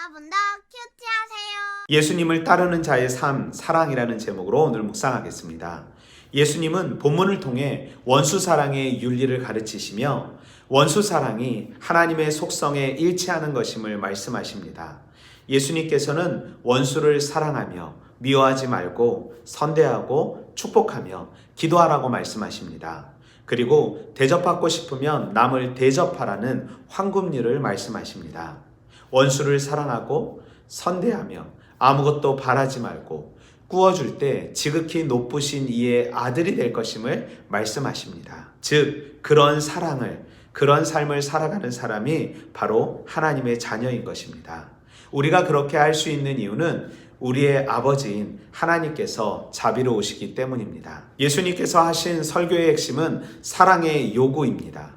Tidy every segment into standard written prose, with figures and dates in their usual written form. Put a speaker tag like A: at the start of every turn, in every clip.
A: 여러분도 큐티하세요.
B: 예수님을 따르는 자의 삶, 사랑이라는 제목으로 오늘 묵상하겠습니다. 예수님은 본문을 통해 원수 사랑의 윤리를 가르치시며 원수 사랑이 하나님의 속성에 일치하는 것임을 말씀하십니다. 예수님께서는 원수를 사랑하며 미워하지 말고 선대하고 축복하며 기도하라고 말씀하십니다. 그리고 대접받고 싶으면 남을 대접하라는 황금률을 말씀하십니다. 원수를 사랑하고 선대하며 아무것도 바라지 말고 꾸어줄 때 지극히 높으신 이의 아들이 될 것임을 말씀하십니다. 즉 그런 사랑을, 그런 삶을 살아가는 사람이 바로 하나님의 자녀인 것입니다. 우리가 그렇게 할 수 있는 이유는 우리의 아버지인 하나님께서 자비로우시기 때문입니다. 예수님께서 하신 설교의 핵심은 사랑의 요구입니다.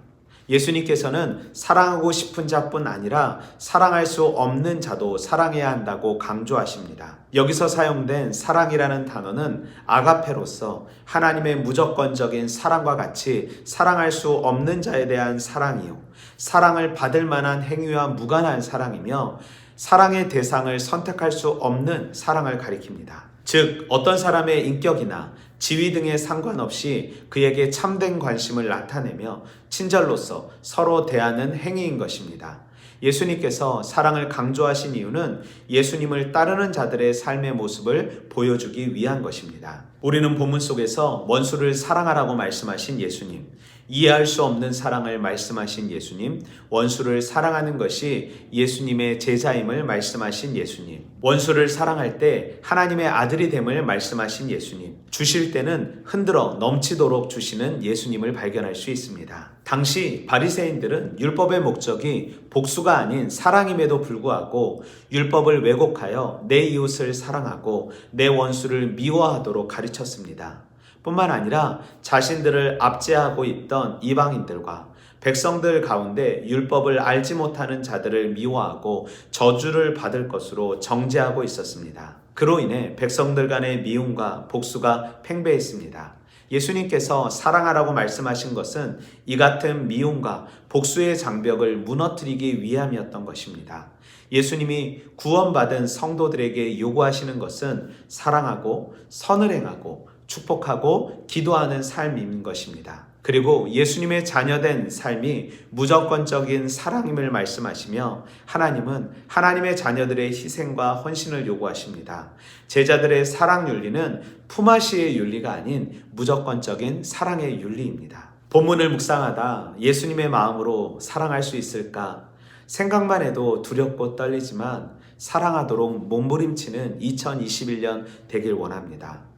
B: 예수님께서는 사랑하고 싶은 자뿐 아니라 사랑할 수 없는 자도 사랑해야 한다고 강조하십니다. 여기서 사용된 사랑이라는 단어는 아가페로서 하나님의 무조건적인 사랑과 같이 사랑할 수 없는 자에 대한 사랑이요, 사랑을 받을 만한 행위와 무관한 사랑이며 사랑의 대상을 선택할 수 없는 사랑을 가리킵니다. 즉 어떤 사람의 인격이나 지위 등에 상관없이 그에게 참된 관심을 나타내며 친절로서 서로 대하는 행위인 것입니다. 예수님께서 사랑을 강조하신 이유는 예수님을 따르는 자들의 삶의 모습을 보여주기 위한 것입니다. 우리는 본문 속에서 원수를 사랑하라고 말씀하신 예수님, 이해할 수 없는 사랑을 말씀하신 예수님, 원수를 사랑하는 것이 예수님의 제자임을 말씀하신 예수님, 원수를 사랑할 때 하나님의 아들이 됨을 말씀하신 예수님, 주실 때는 흔들어 넘치도록 주시는 예수님을 발견할 수 있습니다. 당시 바리새인들은 율법의 목적이 복수가 아닌 사랑임에도 불구하고 율법을 왜곡하여 내 이웃을 사랑하고 내 원수를 미워하도록 가르쳤습니다. 뿐만 아니라 자신들을 압제하고 있던 이방인들과 백성들 가운데 율법을 알지 못하는 자들을 미워하고 저주를 받을 것으로 정죄하고 있었습니다. 그로 인해 백성들 간의 미움과 복수가 팽배했습니다. 예수님께서 사랑하라고 말씀하신 것은 이 같은 미움과 복수의 장벽을 무너뜨리기 위함이었던 것입니다. 예수님이 구원받은 성도들에게 요구하시는 것은 사랑하고 선을 행하고 축복하고 기도하는 삶인 것입니다. 그리고 예수님의 자녀된 삶이 무조건적인 사랑임을 말씀하시며 하나님은 하나님의 자녀들의 희생과 헌신을 요구하십니다. 제자들의 사랑 윤리는 품앗이의 윤리가 아닌 무조건적인 사랑의 윤리입니다. 본문을 묵상하다 예수님의 마음으로 사랑할 수 있을까? 생각만 해도 두렵고 떨리지만 사랑하도록 몸부림치는 2021년 되길 원합니다.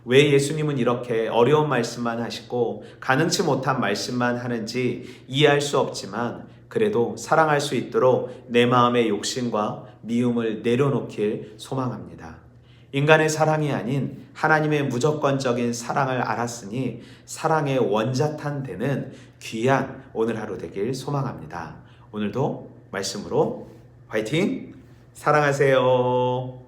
B: 왜 예수님은 이렇게 어려운 말씀만 하시고 가능치 못한 말씀만 하는지 이해할 수 없지만 그래도 사랑할 수 있도록 내 마음의 욕심과 미움을 내려놓길 소망합니다. 인간의 사랑이 아닌 하나님의 무조건적인 사랑을 알았으니 사랑의 원자탄 되는 귀한 오늘 하루 되길 소망합니다. 오늘도 말씀으로 화이팅! 사랑하세요.